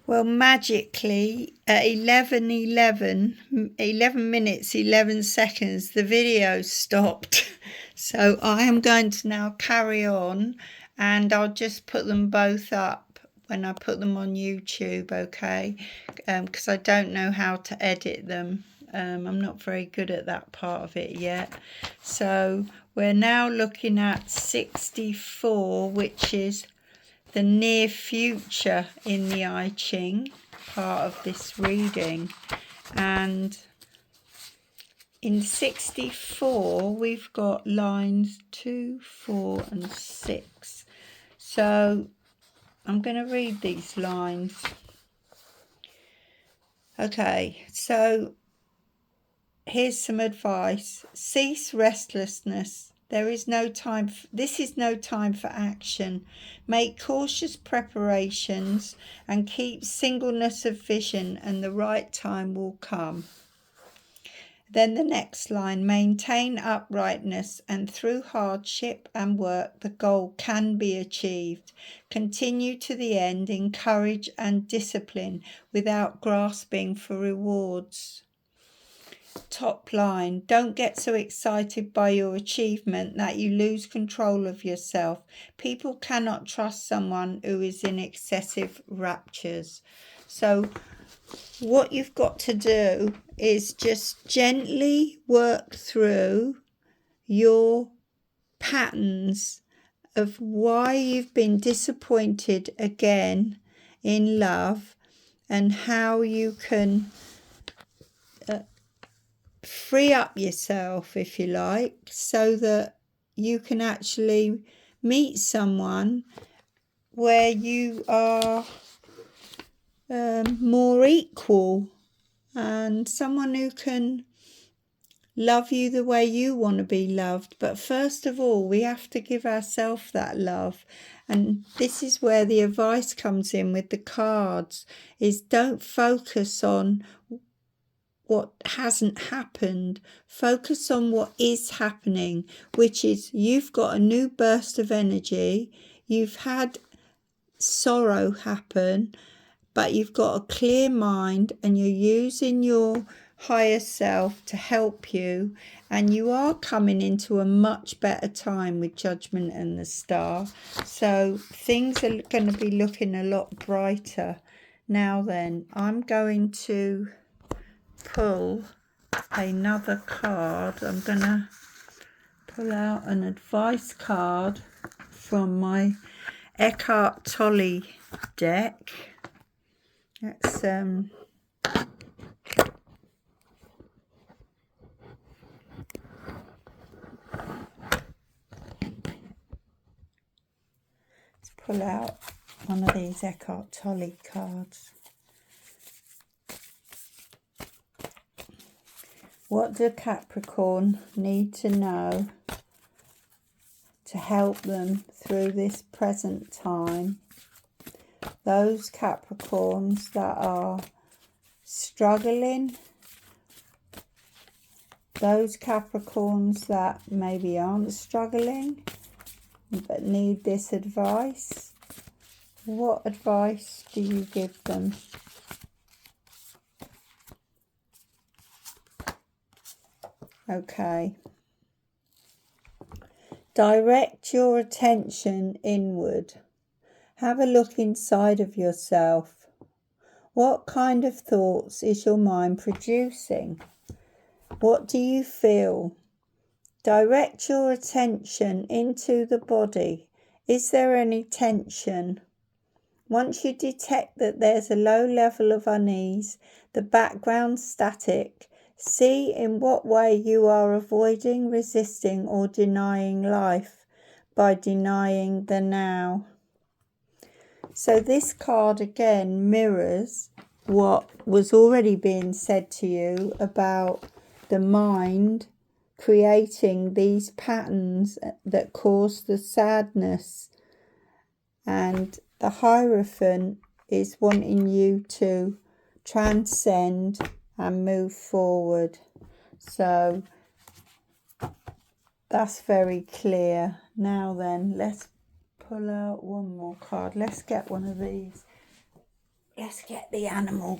Well, magically, at 11 minutes, 11 seconds, the video stopped. So I am going to now carry on, and I'll just put them both up when I put them on YouTube, okay? Because I don't know how to edit them. I'm not very good at that part of it yet. So we're now looking at 64, which is the near future in the I Ching part of this reading. And in 64 we've got lines 2, 4 and 6. So I'm going to read these lines. Okay, so here's some advice. Cease restlessness. This is no time for action. Make cautious preparations and keep singleness of vision, and the right time will come. Then the next line, maintain uprightness, and through hardship and work the goal can be achieved. Continue to the end in courage and discipline without grasping for rewards. Top line, don't get so excited by your achievement that you lose control of yourself. People cannot trust someone who is in excessive raptures. So what you've got to do is just gently work through your patterns of why you've been disappointed again in love, and how you can free up yourself, if you like, so that you can actually meet someone where you are more equal, and someone who can love you the way you want to be loved. But first of all, we have to give ourselves that love. And this is where the advice comes in with the cards, is don't focus on what hasn't happened. Focus on what is happening, which is you've got a new burst of energy. You've had sorrow happen, but you've got a clear mind, and you're using your higher self to help you, and you are coming into a much better time with Judgment and the Star. So things are going to be looking a lot brighter. Now then, I'm going to pull another card. I'm going to pull out an advice card from my Eckhart Tolle deck. Let's pull out one of these Eckhart Tolle cards. What do Capricorn need to know to help them through this present time? Those Capricorns that are struggling, those Capricorns that maybe aren't struggling but need this advice. What advice do you give them? Okay. Direct your attention inward. Have a look inside of yourself. What kind of thoughts is your mind producing? What do you feel? Direct your attention into the body. Is there any tension? Once you detect that there's a low level of unease, the background static, see in what way you are avoiding, resisting, or denying life by denying the now. So this card again mirrors what was already being said to you about the mind creating these patterns that cause the sadness, and the Hierophant is wanting you to transcend and move forward. So that's very clear. Now then, let's pull out one more card. Let's get one of these. let's get the animal.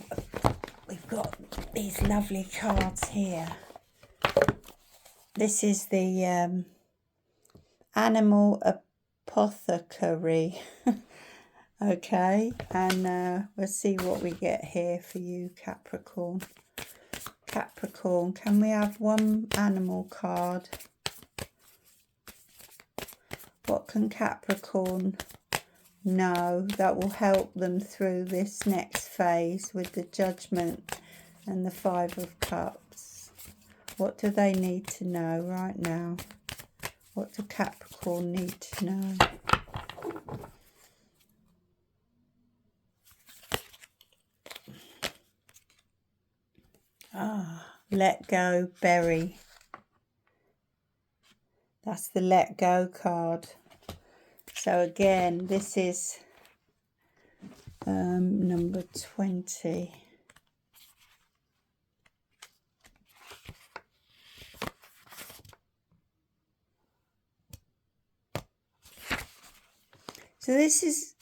We've got these lovely cards here. This is the animal apothecary. Okay, and we'll see what we get here for you, Capricorn. Capricorn, can we have one animal card? What can Capricorn know that will help them through this next phase with the Judgment and the Five of Cups? What do they need to know right now? What do Capricorn need to know? Let go, bury. That's the let go card. So again, this is number 20. So this is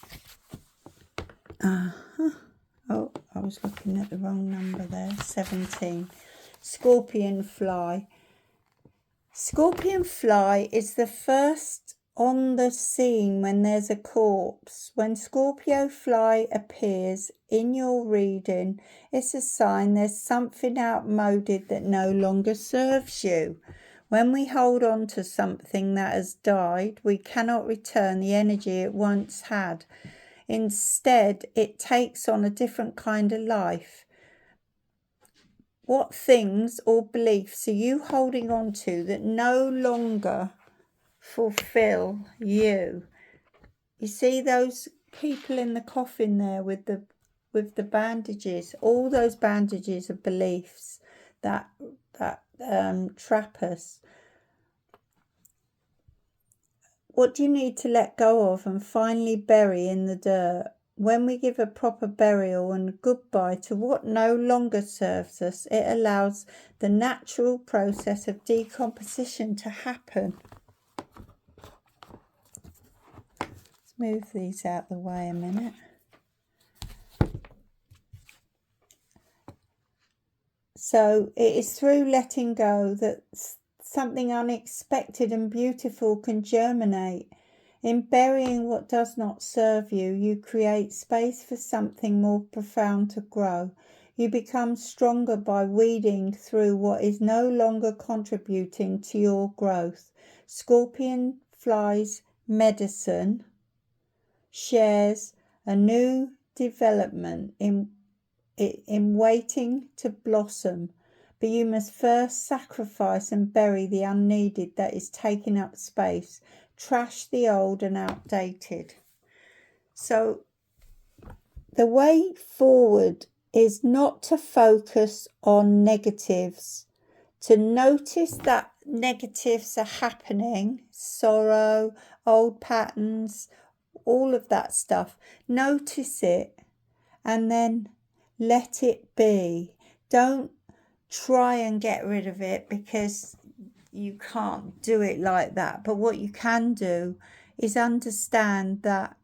oh, I was looking at the wrong number there. 17. Scorpion fly. Scorpion fly is the first on the scene when there's a corpse. When Scorpio fly appears in your reading, it's a sign there's something outmoded that no longer serves you. When we hold on to something that has died, we cannot return the energy it once had. Instead, it takes on a different kind of life. What things or beliefs are you holding on to that no longer fulfill you? You see those people in the coffin there with the bandages? All those bandages are beliefs that trap us. What do you need to let go of and finally bury in the dirt? When we give a proper burial and goodbye to what no longer serves us, it allows the natural process of decomposition to happen. Let's move these out the way a minute. So it is through letting go that something unexpected and beautiful can germinate. In burying what does not serve you, you create space for something more profound to grow. You become stronger by weeding through what is no longer contributing to your growth. Scorpion flies medicine shares a new development in waiting to blossom. But you must first sacrifice and bury the unneeded that is taking up space. Trash the old and outdated. So the way forward is not to focus on negatives, to notice that negatives are happening, sorrow, old patterns, all of that stuff. Notice it and then let it be. Don't try and get rid of it because you can't do it like that. But what you can do is understand that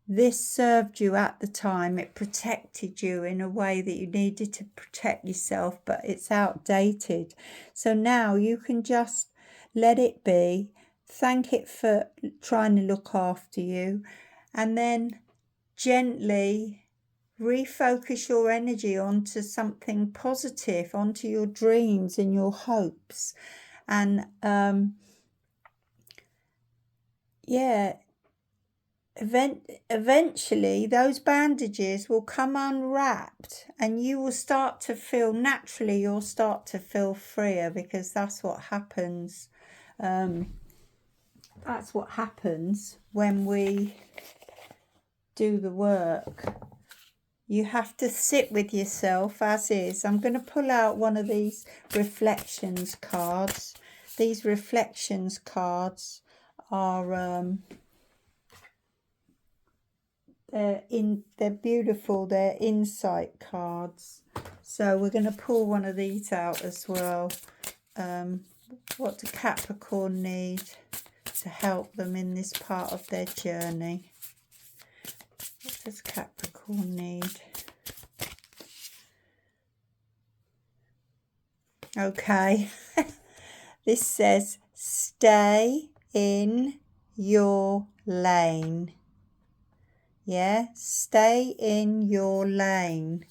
this served you at the time. It protected you in a way that you needed to protect yourself, but it's outdated. So now you can just let it be, thank it for trying to look after you, and then gently refocus your energy onto something positive, onto your dreams and your hopes. And eventually those bandages will come unwrapped and you will start to feel, naturally you'll start to feel freer, because that's what happens. That's what happens when we do the work. You have to sit with yourself as is. I'm going to pull out one of these reflections cards. These reflections cards are they're beautiful. They're insight cards. So we're going to pull one of these out as well. What do Capricorn need to help them in this part of their journey? What does Capricorn need? Okay. This says, stay in your lane. Yeah, stay in your lane.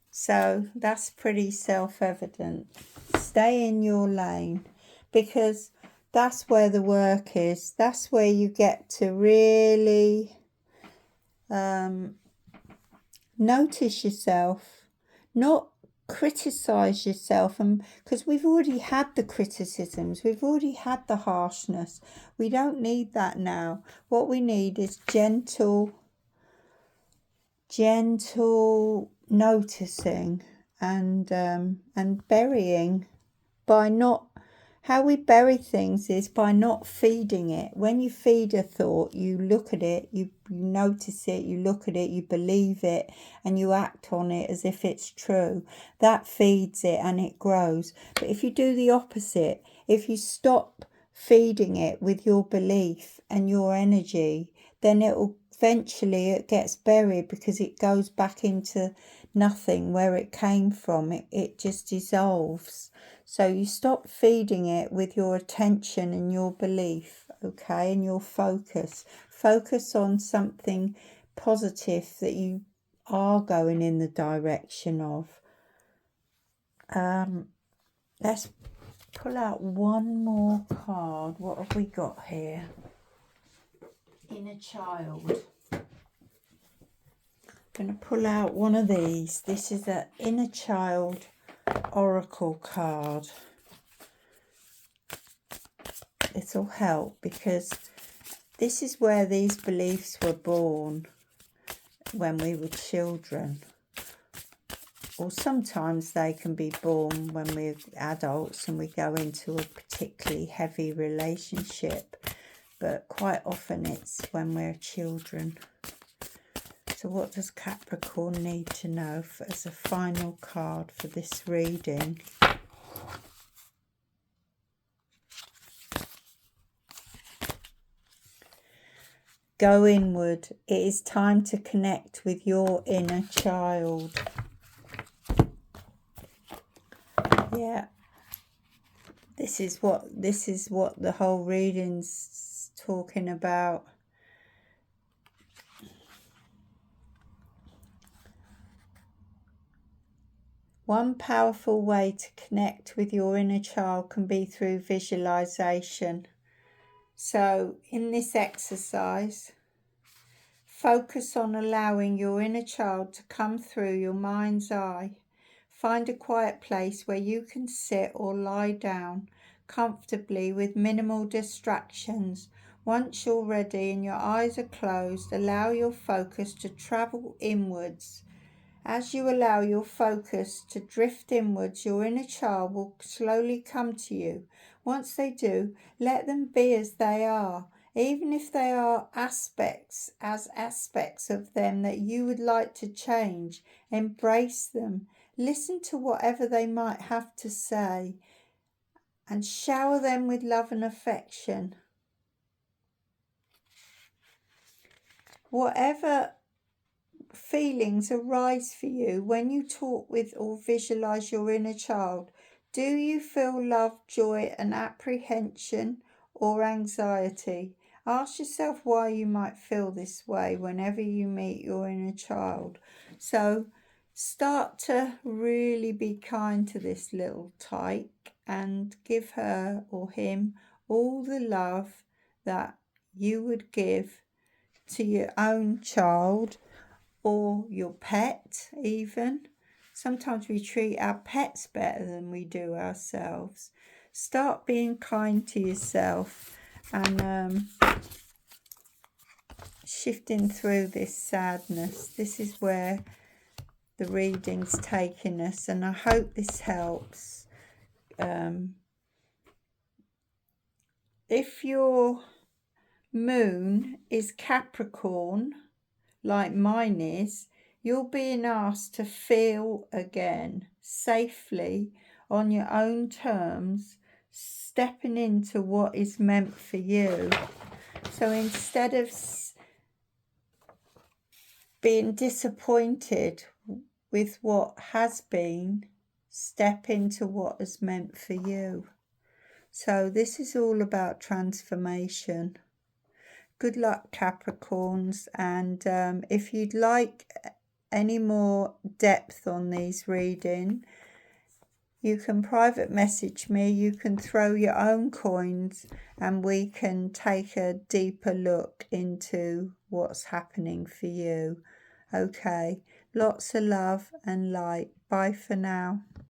So that's pretty self-evident. Stay in your lane, because that's where the work is. That's where you get to really notice yourself, not criticize yourself, and because we've already had the criticisms, we've already had the harshness. We don't need that now. What we need is gentle noticing and burying. By not, how we bury things is by not feeding it. When you feed a thought, you look at it, you notice it, you look at it, you believe it, and you act on it as if it's true. That feeds it and it grows. But if you do the opposite, if you stop feeding it with your belief and your energy, then eventually it gets buried, because it goes back into nothing where it came from. It just dissolves. So you stop feeding it with your attention and your belief, okay, and your focus. Focus on something positive that you are going in the direction of. Let's pull out one more card. What have we got here? Inner child. I'm going to pull out one of these. This is an inner child oracle card. It'll help, because this is where these beliefs were born when we were children. Or sometimes they can be born when we're adults and we go into a particularly heavy relationship. But quite often it's when we're children. So what does Capricorn need to know as a final card for this reading? Go inward. It is time to connect with your inner child. Yeah. This is what the whole reading's talking about. One powerful way to connect with your inner child can be through visualization. So in this exercise, focus on allowing your inner child to come through your mind's eye. Find a quiet place where you can sit or lie down comfortably with minimal distractions. Once you're ready and your eyes are closed, allow your focus to travel inwards. As you allow your focus to drift inwards, your inner child will slowly come to you. Once they do, let them be as they are, even if they are aspects of them that you would like to change. Embrace them. Listen to whatever they might have to say, and shower them with love and affection. Whatever feelings arise for you when you talk with or visualize your inner child, do you feel love, joy, and apprehension, or anxiety? Ask yourself why you might feel this way whenever you meet your inner child. So start to really be kind to this little tyke and give her or him all the love that you would give to your own child, or your pet even. Sometimes we treat our pets better than we do ourselves. Start being kind to yourself and shifting through this sadness. This is where the reading's taking us, and I hope this helps. If your moon is Capricorn, like mine is, you're being asked to feel again, safely, on your own terms, stepping into what is meant for you. So instead of being disappointed with what has been, Step into what is meant for you. So this is all about transformation. Good luck, Capricorns, and if you'd like any more depth on these readings, you can private message me, you can throw your own coins, and we can take a deeper look into what's happening for you. Okay, lots of love and light. Bye for now.